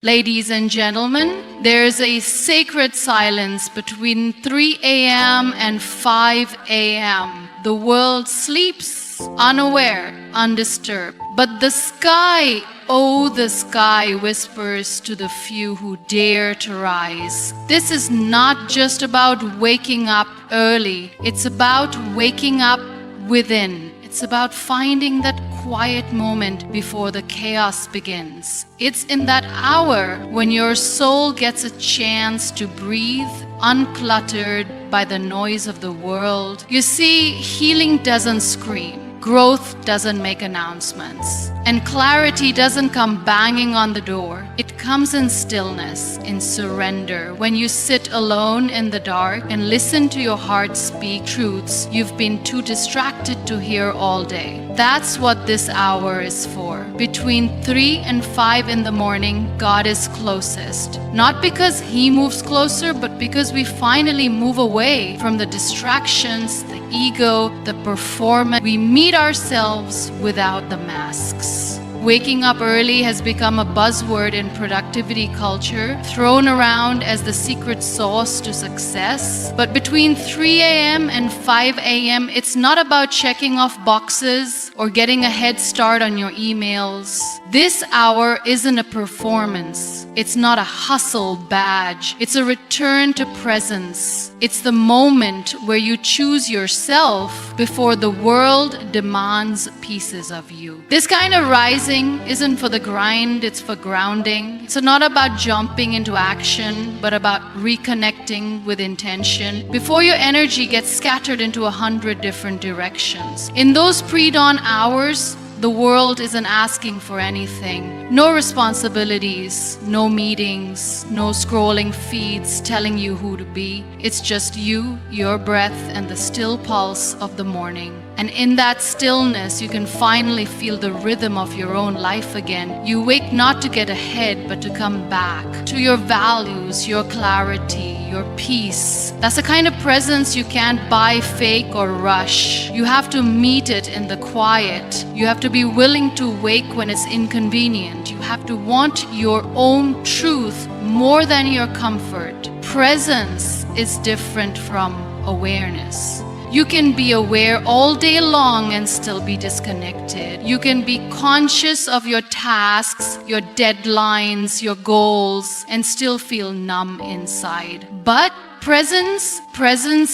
Ladies and gentlemen, there's a sacred silence between 3 a.m. and 5 a.m. The world sleeps, unaware, undisturbed. But the sky, oh, the sky whispers to the few who dare to rise. This is not just about waking up early. It's about waking up within. It's about finding that quiet moment before the chaos begins. It's in that hour when your soul gets a chance to breathe, uncluttered by the noise of the world. You see, healing doesn't scream. Growth doesn't make announcements. And clarity doesn't come banging on the door. It comes in stillness, in surrender, when you sit alone in the dark and listen to your heart speak truths you've been too distracted to hear all day. That's what this hour is for. Between 3 and 5 in the morning, God is closest. Not because He moves closer, but because we finally move away from the distractions, the ego, the performance. We meet ourselves without the masks. Waking up early has become a buzzword in productivity culture, thrown around as the secret sauce to success. But between 3 a.m. and 5 a.m., it's not about checking off boxes or getting a head start on your emails. This hour isn't a performance. It's not a hustle badge. It's a return to presence. It's the moment where you choose yourself before the world demands pieces of you. This kind of rising isn't for the grind, it's for grounding. It's not about jumping into action, but about reconnecting with intention before your energy gets scattered into 100 different directions. In those pre-dawn hours, the world isn't asking for anything. No responsibilities, no meetings, no scrolling feeds telling you who to be. It's just you, your breath, and the still pulse of the morning. And in that stillness, you can finally feel the rhythm of your own life again. You wake not to get ahead, but to come back to your values, your clarity, your peace. That's the kind of presence you can't buy, fake, or rush. You have to meet it in the quiet. You have to be willing to wake when it's inconvenient. You have to want your own truth more than your comfort. Presence is different from awareness. You can be aware all day long and still be disconnected. You can be conscious of your tasks, your deadlines, your goals, and still feel numb inside. But presence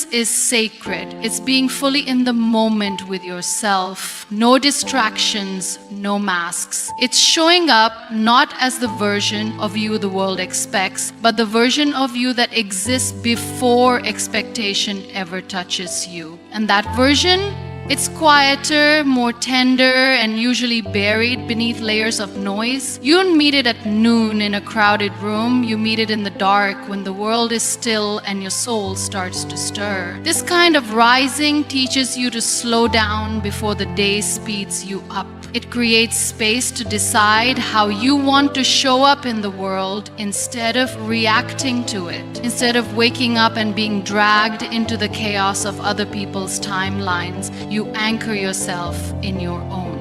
is sacred. It's being fully in the moment with yourself. No distractions, no masks. It's showing up not as the version of you the world expects, but the version of you that exists before expectation ever touches you. And that version, it's quieter, more tender, and usually buried beneath layers of noise. You don't meet it at noon in a crowded room. You meet it in the dark when the world is still and your soul starts to stir. This kind of rising teaches you to slow down before the day speeds you up. It creates space to decide how you want to show up in the world instead of reacting to it. Instead of waking up and being dragged into the chaos of other people's timelines, you anchor yourself in your own.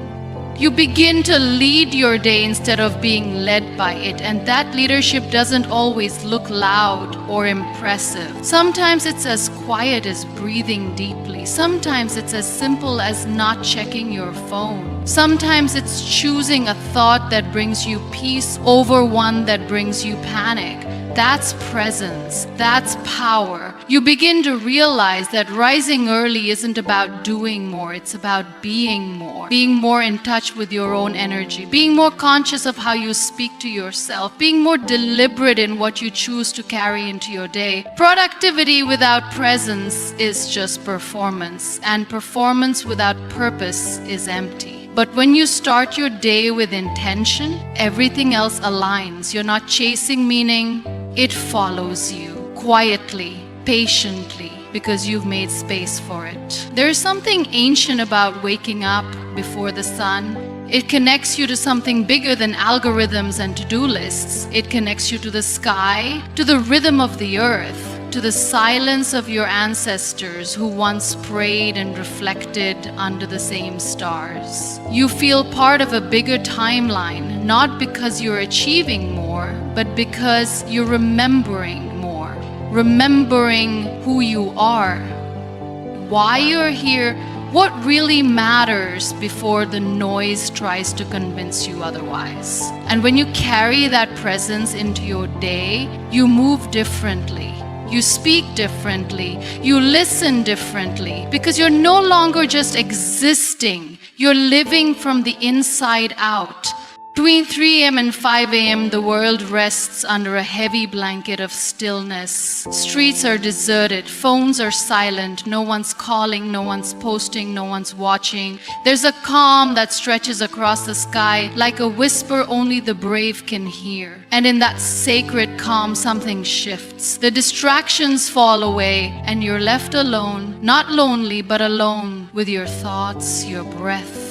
You begin to lead your day instead of being led by it, and that leadership doesn't always look loud or impressive. Sometimes it's as quiet as breathing deeply. Sometimes it's as simple as not checking your phone. Sometimes it's choosing a thought that brings you peace over one that brings you panic. That's presence. That's power. You begin to realize that rising early isn't about doing more. It's about being more. Being more in touch with your own energy. Being more conscious of how you speak to yourself. Being more deliberate in what you choose to carry into your day. Productivity without presence is just performance. And performance without purpose is empty. But when you start your day with intention, everything else aligns. You're not chasing meaning. It follows you quietly, patiently, because you've made space for it. There is something ancient about waking up before the sun. It connects you to something bigger than algorithms and to-do lists. It connects you to the sky, to the rhythm of the earth, to the silence of your ancestors who once prayed and reflected under the same stars. You feel part of a bigger timeline, not because you're achieving more, but because you're remembering more, remembering who you are, why you're here, what really matters before the noise tries to convince you otherwise. And when you carry that presence into your day, you move differently. You speak differently. You listen differently because you're no longer just existing. You're living from the inside out. Between 3 a.m. and 5 a.m., the world rests under a heavy blanket of stillness. Streets are deserted. Phones are silent. No one's calling. No one's posting. No one's watching. There's a calm that stretches across the sky like a whisper only the brave can hear. And in that sacred calm, something shifts. The distractions fall away, and you're left alone, not lonely, but alone with your thoughts, your breath,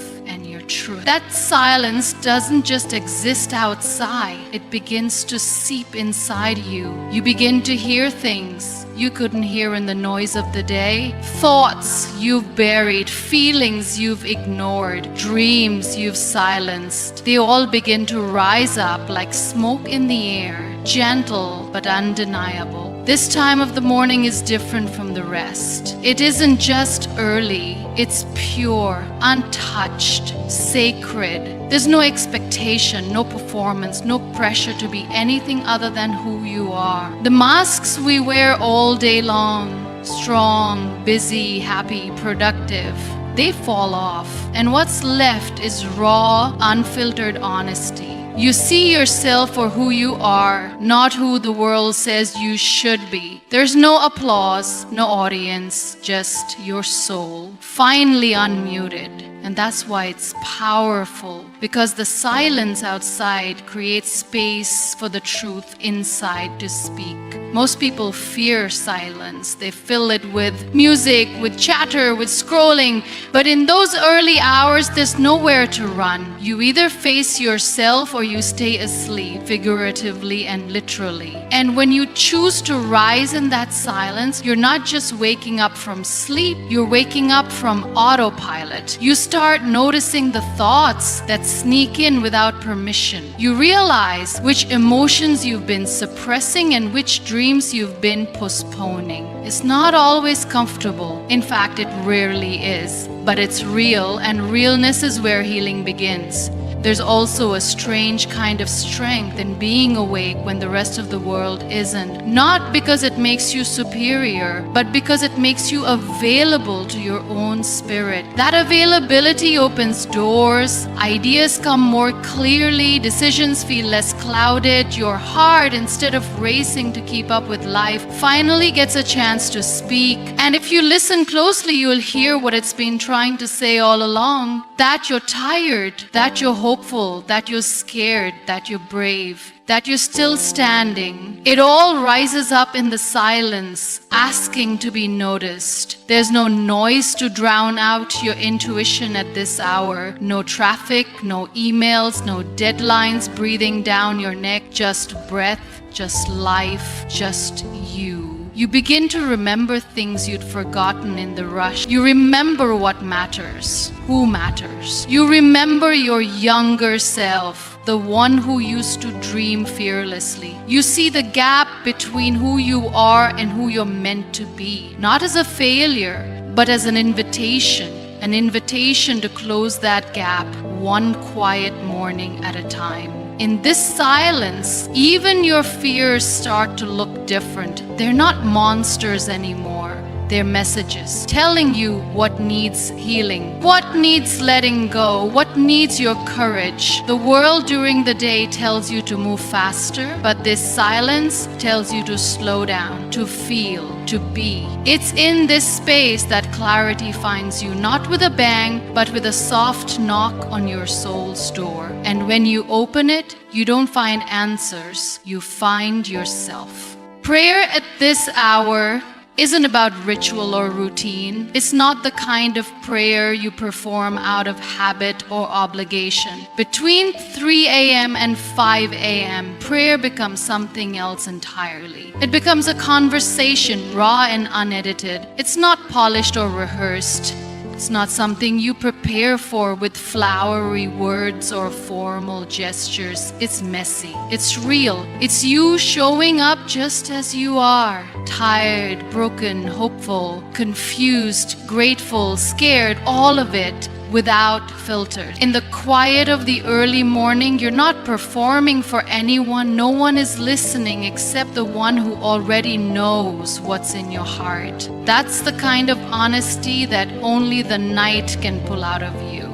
truth. That silence doesn't just exist outside, it begins to seep inside you. You begin to hear things you couldn't hear in the noise of the day, thoughts you've buried, feelings you've ignored, dreams you've silenced. They all begin to rise up like smoke in the air, gentle but undeniable. This time of the morning is different from the rest. It isn't just early, it's pure, untouched, sacred. There's no expectation, no performance, no pressure to be anything other than who you are. The masks we wear all day long, strong, busy, happy, productive, they fall off. And what's left is raw, unfiltered honesty. You see yourself for who you are, not who the world says you should be. There's no applause, no audience, just your soul, finally unmuted. And that's why it's powerful, because the silence outside creates space for the truth inside to speak. Most people fear silence. They fill it with music, with chatter, with scrolling. But in those early hours, there's nowhere to run. You either face yourself or you stay asleep, figuratively and literally. And when you choose to rise in that silence, you're not just waking up from sleep, you're waking up from autopilot. You start noticing the thoughts that sneak in without permission. You realize which emotions you've been suppressing and which dreams you've been postponing. It's not always comfortable. In fact, it rarely is. But it's real, and realness is where healing begins. There's also a strange kind of strength in being awake when the rest of the world isn't. Not because it makes you superior, but because it makes you available to your own spirit. That availability opens doors, ideas come more clearly, decisions feel less clouded, your heart, instead of racing to keep up with life, finally gets a chance to speak. And if you listen closely, you'll hear what it's been trying to say all along. That you're tired, that you're hopeful, that you're scared, that you're brave, that you're still standing. It all rises up in the silence, asking to be noticed. There's no noise to drown out your intuition at this hour. No traffic, no emails, no deadlines breathing down your neck. Just breath, just life, just you. You begin to remember things you'd forgotten in the rush. You remember what matters, who matters. You remember your younger self, the one who used to dream fearlessly. You see the gap between who you are and who you're meant to be, not as a failure, but as an invitation to close that gap one quiet morning at a time. In this silence, even your fears start to look different. They're not monsters anymore. They're messages telling you what needs healing, what needs letting go, what needs your courage. The world during the day tells you to move faster, but this silence tells you to slow down, to feel, to be. It's in this space that clarity finds you, not with a bang, but with a soft knock on your soul's door. And when you open it, you don't find answers, you find yourself. Prayer at this hour isn't about ritual or routine. It's not the kind of prayer you perform out of habit or obligation. Between 3 a.m. and 5 a.m., prayer becomes something else entirely. It becomes a conversation, raw and unedited. It's not polished or rehearsed. It's not something you prepare for with flowery words or formal gestures. It's messy. It's real. It's you showing up just as you are. Tired, broken, hopeful, confused, grateful, scared, all of it. Without filters. In the quiet of the early morning, you're not performing for anyone. No one is listening except the one who already knows what's in your heart. That's the kind of honesty that only the night can pull out of you.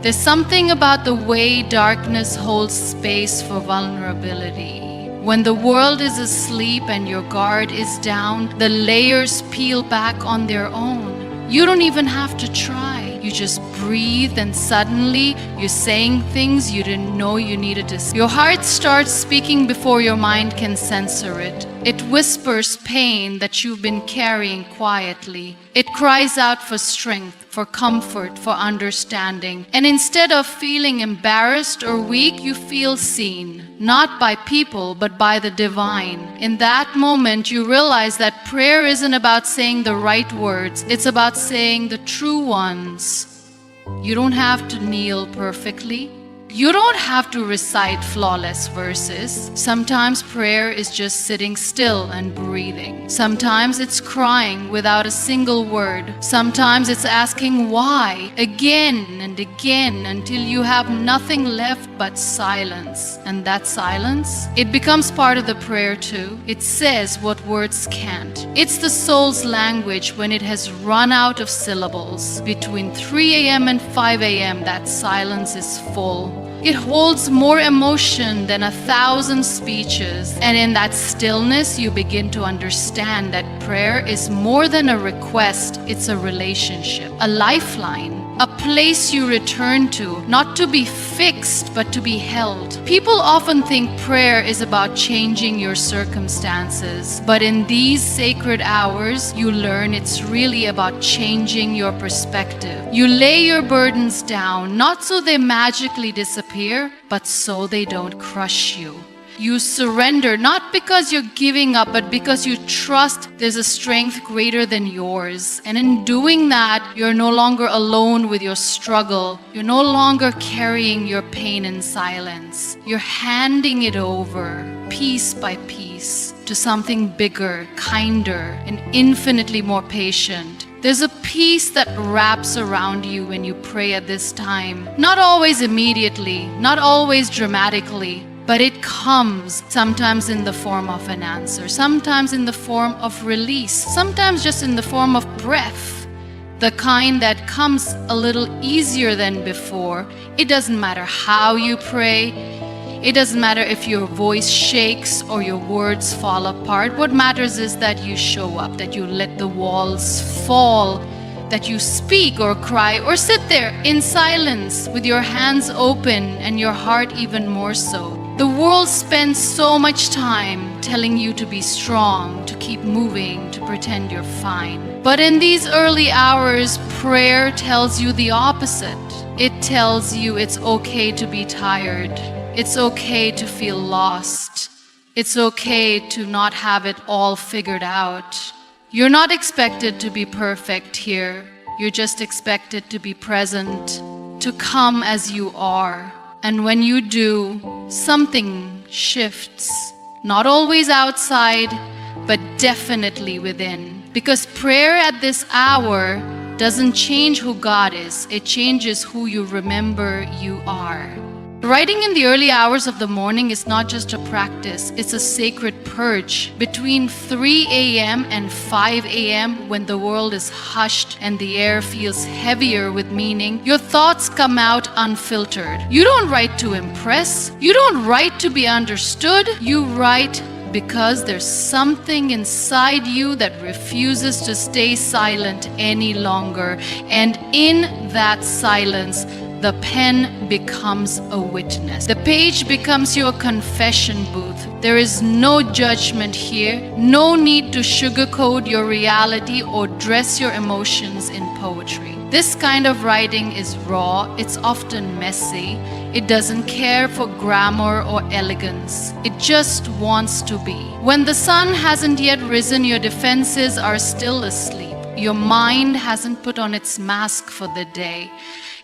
There's something about the way darkness holds space for vulnerability. When the world is asleep and your guard is down, the layers peel back on their own. You don't even have to try. You just breathe and suddenly you're saying things you didn't know you needed to say. Your heart starts speaking before your mind can censor it. It whispers pain that you've been carrying quietly. It cries out for strength, for comfort, for understanding. And instead of feeling embarrassed or weak, you feel seen. Not by people, but by the divine. In that moment, you realize that prayer isn't about saying the right words. It's about saying the true ones. You don't have to kneel perfectly. You don't have to recite flawless verses. Sometimes prayer is just sitting still and breathing. Sometimes it's crying without a single word. Sometimes it's asking why again and again until you have nothing left but silence. And that silence, it becomes part of the prayer too. It says what words can't. It's the soul's language when it has run out of syllables. Between 3 a.m. and 5 a.m. that silence is full. It holds more emotion than 1,000 speeches. And in that stillness, you begin to understand that prayer is more than a request, it's a relationship, a lifeline, a place you return to, not to be fixed, but to be held. People often think prayer is about changing your circumstances, but in these sacred hours, you learn it's really about changing your perspective. You lay your burdens down, not so they magically disappear, but so they don't crush you. You surrender not because you're giving up, but because you trust there's a strength greater than yours. And in doing that, you're no longer alone with your struggle. You're no longer carrying your pain in silence. You're handing it over, piece by piece, to something bigger, kinder, and infinitely more patient. There's a peace that wraps around you when you pray at this time. Not always immediately, not always dramatically, but it comes sometimes in the form of an answer, sometimes in the form of release, sometimes just in the form of breath. The kind that comes a little easier than before. It doesn't matter how you pray. It doesn't matter if your voice shakes or your words fall apart. What matters is that you show up, that you let the walls fall, that you speak or cry or sit there in silence with your hands open and your heart even more so. The world spends so much time telling you to be strong, to keep moving, to pretend you're fine. But in these early hours, prayer tells you the opposite. It tells you it's okay to be tired. It's okay to feel lost. It's okay to not have it all figured out. You're not expected to be perfect here. You're just expected to be present, to come as you are. And when you do, something shifts. Not always outside, but definitely within. Because prayer at this hour doesn't change who God is. It changes who you remember you are. Writing in the early hours of the morning is not just a practice, it's a sacred purge. Between 3 a.m. and 5 a.m., when the world is hushed and the air feels heavier with meaning, your thoughts come out unfiltered. You don't write to impress. You don't write to be understood. You write because there's something inside you that refuses to stay silent any longer. And in that silence, the pen becomes a witness. The page becomes your confession booth. There is no judgment here, no need to sugarcoat your reality or dress your emotions in poetry. This kind of writing is raw, it's often messy. It doesn't care for grammar or elegance. It just wants to be. When the sun hasn't yet risen, your defenses are still asleep. Your mind hasn't put on its mask for the day.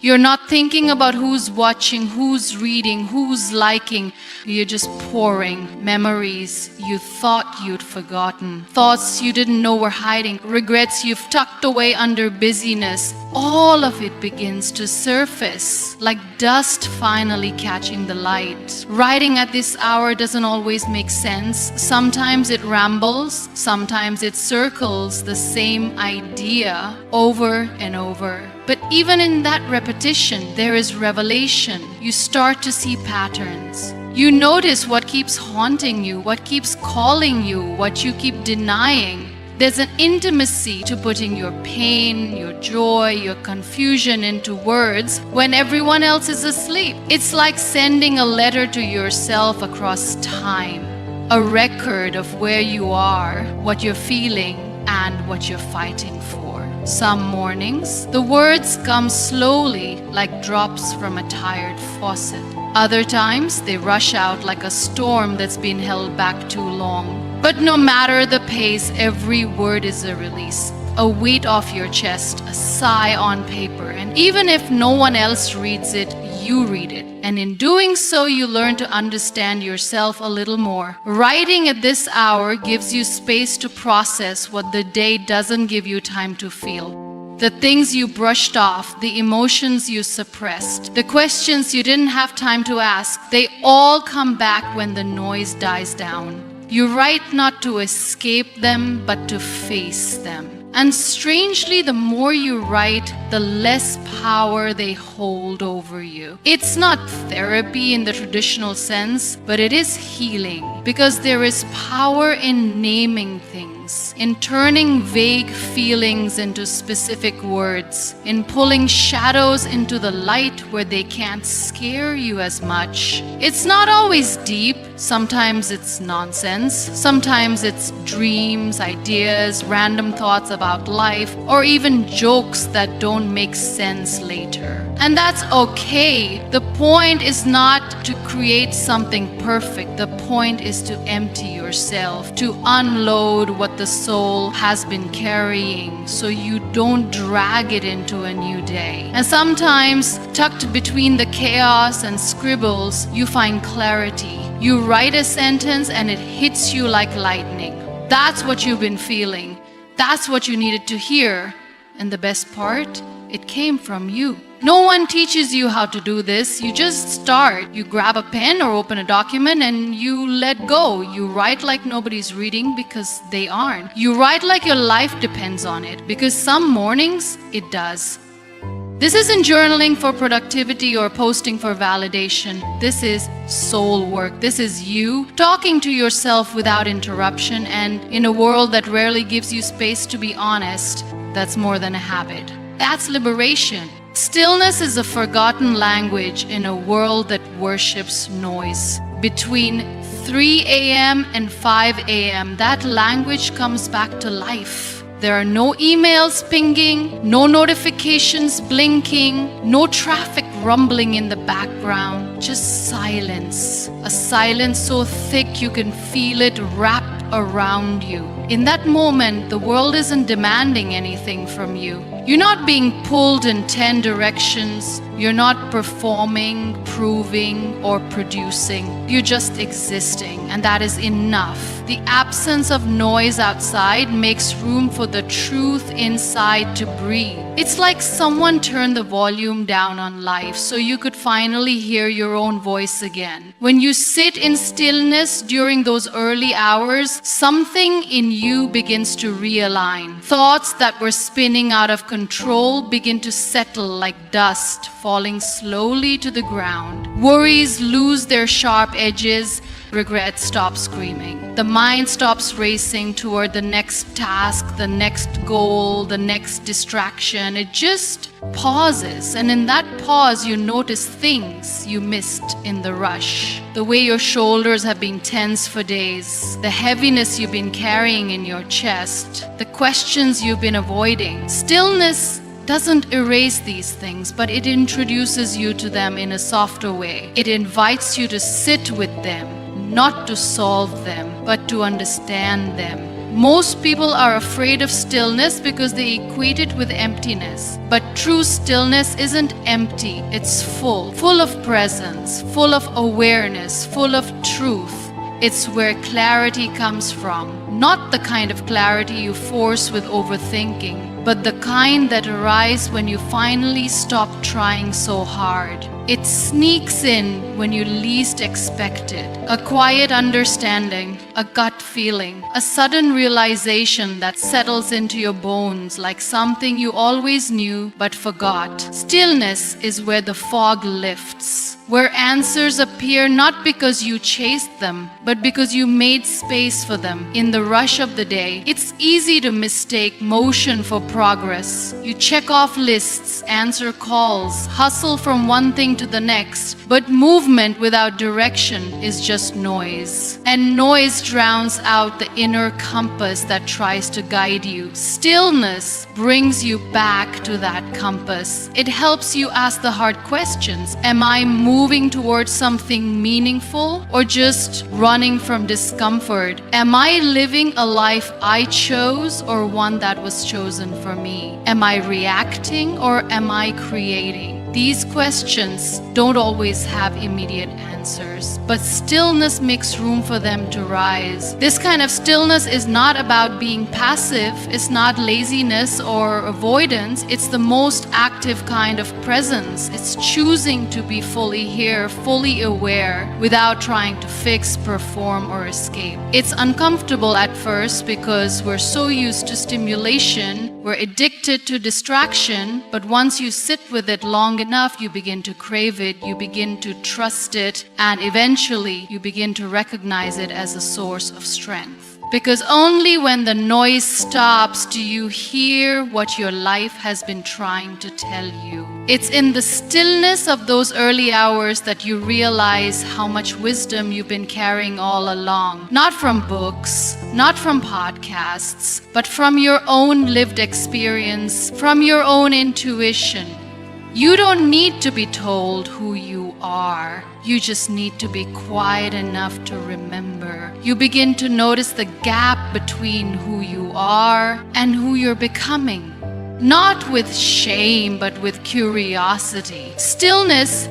You're not thinking about who's watching, who's reading, who's liking. You're just pouring memories you thought you'd forgotten, thoughts you didn't know were hiding, regrets you've tucked away under busyness. All of it begins to surface like dust finally catching the light. Writing at this hour doesn't always make sense. Sometimes it rambles, sometimes it circles the same idea over and over. But even in that repetition, there is revelation. You start to see patterns. You notice what keeps haunting you, what keeps calling you, what you keep denying. There's an intimacy to putting your pain, your joy, your confusion into words when everyone else is asleep. It's like sending a letter to yourself across time, a record of where you are, what you're feeling, and what you're fighting for. Some mornings, the words come slowly like drops from a tired faucet. Other times, they rush out like a storm that's been held back too long. But no matter the pace, every word is a release, a weight off your chest, a sigh on paper. And even if no one else reads it, you read it. And in doing so, you learn to understand yourself a little more. Writing at this hour gives you space to process what the day doesn't give you time to feel. The things you brushed off, the emotions you suppressed, the questions you didn't have time to ask, they all come back when the noise dies down. You write not to escape them, but to face them. And strangely, the more you write, the less power they hold over you. It's not therapy in the traditional sense, but it is healing, because there is power in naming things, in turning vague feelings into specific words, in pulling shadows into the light where they can't scare you as much. It's not always deep. Sometimes it's nonsense. Sometimes it's dreams, ideas, random thoughts about life, or even jokes that don't make sense later. And that's okay. The point is not to create something perfect. The point is to empty yourself, to unload what the soul has been carrying so you don't drag it into a new day. And sometimes, tucked between the chaos and scribbles, you find clarity. You write a sentence and it hits you like lightning. That's what you've been feeling. That's what you needed to hear. And the best part, it came from you. No one teaches you how to do this. You just start. You grab a pen or open a document and you let go. You write like nobody's reading because they aren't. You write like your life depends on it because some mornings it does. This isn't journaling for productivity or posting for validation. This is soul work. This is you talking to yourself without interruption, and in a world that rarely gives you space to be honest, that's more than a habit. That's liberation. Stillness is a forgotten language in a world that worships noise. Between 3 a.m. and 5 a.m., that language comes back to life. There are no emails pinging, no notifications blinking, no traffic rumbling in the background, just silence. A silence so thick you can feel it wrapped around you. In that moment, the world isn't demanding anything from you. You're not being pulled in 10 directions. You're not performing, proving, or producing. You're just existing, and that is enough. The absence of noise outside makes room for the truth inside to breathe. It's like someone turned the volume down on life so you could finally hear your own voice again. When you sit in stillness during those early hours, something in you begins to realign. Thoughts that were spinning out of control begin to settle like dust, falling slowly to the ground. Worries lose their sharp edges. Regret stops screaming. The mind stops racing toward the next task, the next goal, the next distraction. It just pauses. And in that pause, you notice things you missed in the rush. The way your shoulders have been tense for days, the heaviness you've been carrying in your chest, the questions you've been avoiding. Stillness doesn't erase these things, but it introduces you to them in a softer way. It invites you to sit with them, not to solve them, but to understand them. Most people are afraid of stillness because they equate it with emptiness. But true stillness isn't empty, it's full of presence, full of awareness, full of truth. It's where clarity comes from. Not the kind of clarity you force with overthinking, but the kind that arises when you finally stop trying so hard. It sneaks in when you least expect it. A quiet understanding, a gut feeling, a sudden realization that settles into your bones like something you always knew but forgot. Stillness is where the fog lifts, where answers appear not because you chased them, but because you made space for them. In the rush of the day, it's easy to mistake motion for progress. You check off lists, answer calls, hustle from one thing to the next, but movement without direction is just noise. And noise drowns out the inner compass that tries to guide you. Stillness brings you back to that compass. It helps you ask the hard questions. Am I moving towards something meaningful or just running from discomfort? Am I living a life I chose or one that was chosen for me? Am I reacting or am I creating? These questions don't always have immediate answers, but stillness makes room for them to rise. This kind of stillness is not about being passive, it's not laziness or avoidance, it's the most active kind of presence. It's choosing to be fully here, fully aware, without trying to fix, perform, or escape. It's uncomfortable at first because we're so used to stimulation, we're addicted to distraction, but once you sit with it long enough, you begin to crave it, you begin to trust it, and eventually you begin to recognize it as a source of strength. Because only when the noise stops do you hear what your life has been trying to tell you. It's in the stillness of those early hours that you realize how much wisdom you've been carrying all along. Not from books, not from podcasts, but from your own lived experience, from your own intuition. You don't need to be told who you are. You just need to be quiet enough to remember. You begin to notice the gap between who you are and who you're becoming. Not with shame, but with curiosity. Stillness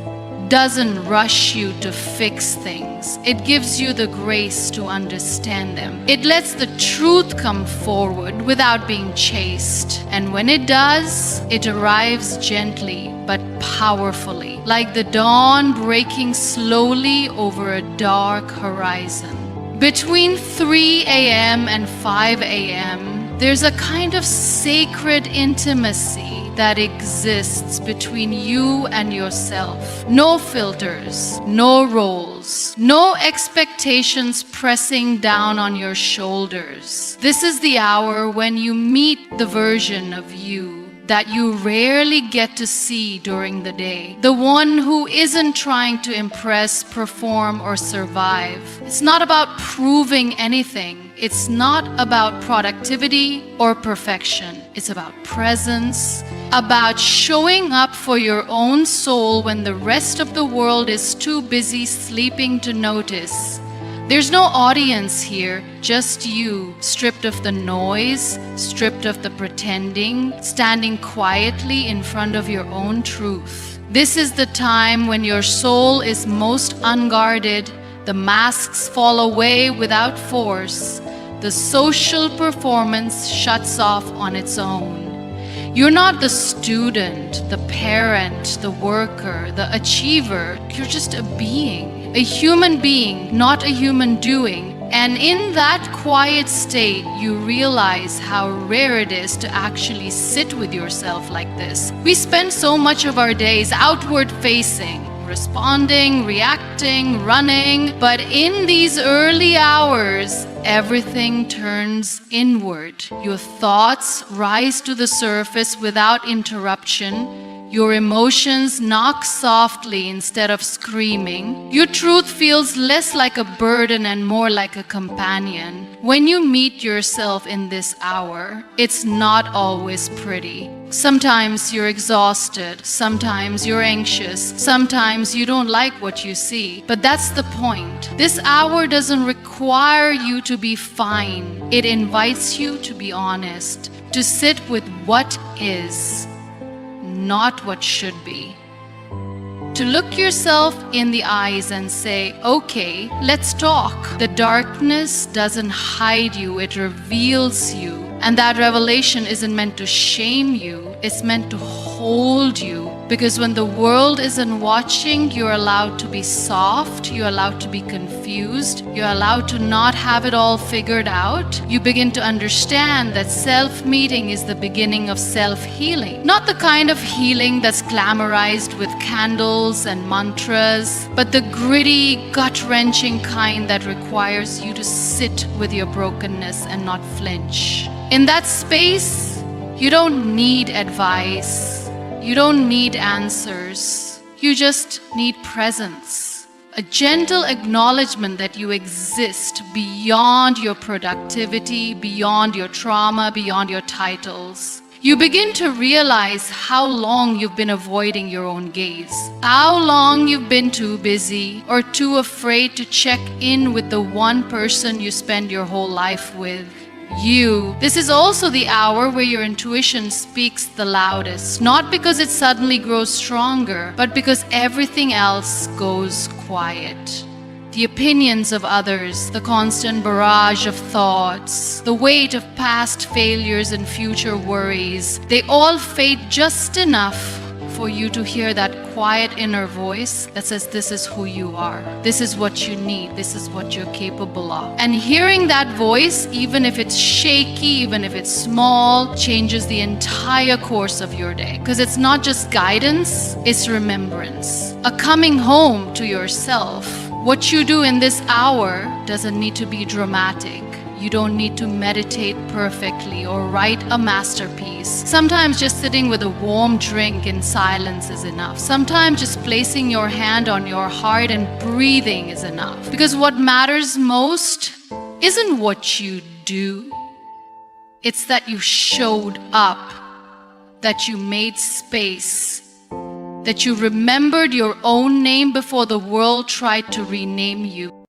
doesn't rush you to fix things. It gives you the grace to understand them. It lets the truth come forward without being chased. And when it does, it arrives gently but powerfully, like the dawn breaking slowly over a dark horizon. Between 3 a.m. and 5 a.m., there's a kind of sacred intimacy that exists between you and yourself. No filters, no roles, no expectations pressing down on your shoulders. This is the hour when you meet the version of you that you rarely get to see during the day. The one who isn't trying to impress, perform, or survive. It's not about proving anything. It's not about productivity or perfection. It's about presence, about showing up for your own soul when the rest of the world is too busy sleeping to notice. There's no audience here, just you, stripped of the noise, stripped of the pretending, standing quietly in front of your own truth. This is the time when your soul is most unguarded, the masks fall away without force, the social performance shuts off on its own. You're not the student, the parent, the worker, the achiever. You're just a being, a human being, not a human doing. And in that quiet state, you realize how rare it is to actually sit with yourself like this. We spend so much of our days outward facing, responding, reacting, running. But in these early hours, everything turns inward. Your thoughts rise to the surface without interruption. Your emotions knock softly instead of screaming. Your truth feels less like a burden and more like a companion. When you meet yourself in this hour, it's not always pretty. Sometimes you're exhausted, sometimes you're anxious, sometimes you don't like what you see. But that's the point. This hour doesn't require you to be fine. It invites you to be honest, to sit with what is, not what should be. To look yourself in the eyes and say, okay, let's talk. The darkness doesn't hide you, it reveals you. And that revelation isn't meant to shame you, it's meant to hold you. Because when the world isn't watching, you're allowed to be soft, you're allowed to be confused, you're allowed to not have it all figured out. You begin to understand that self-meeting is the beginning of self-healing. Not the kind of healing that's glamorized with candles and mantras, but the gritty, gut-wrenching kind that requires you to sit with your brokenness and not flinch. In that space, you don't need advice. You don't need answers. You just need presence. A gentle acknowledgement that you exist beyond your productivity, beyond your trauma, beyond your titles. You begin to realize how long you've been avoiding your own gaze. How long you've been too busy or too afraid to check in with the one person you spend your whole life with. You. This is also the hour where your intuition speaks the loudest, not because it suddenly grows stronger, but because everything else goes quiet. The opinions of others, the constant barrage of thoughts, the weight of past failures and future worries, they all fade just enough for you to hear that quiet inner voice that says, this is who you are. This is what you need. This is what you're capable of. And hearing that voice, even if it's shaky, even if it's small, changes the entire course of your day. Because it's not just guidance, it's remembrance. A coming home to yourself. What you do in this hour doesn't need to be dramatic. You don't need to meditate perfectly or write a masterpiece. Sometimes just sitting with a warm drink in silence is enough. Sometimes just placing your hand on your heart and breathing is enough. Because what matters most isn't what you do. It's that you showed up, that you made space, that you remembered your own name before the world tried to rename you.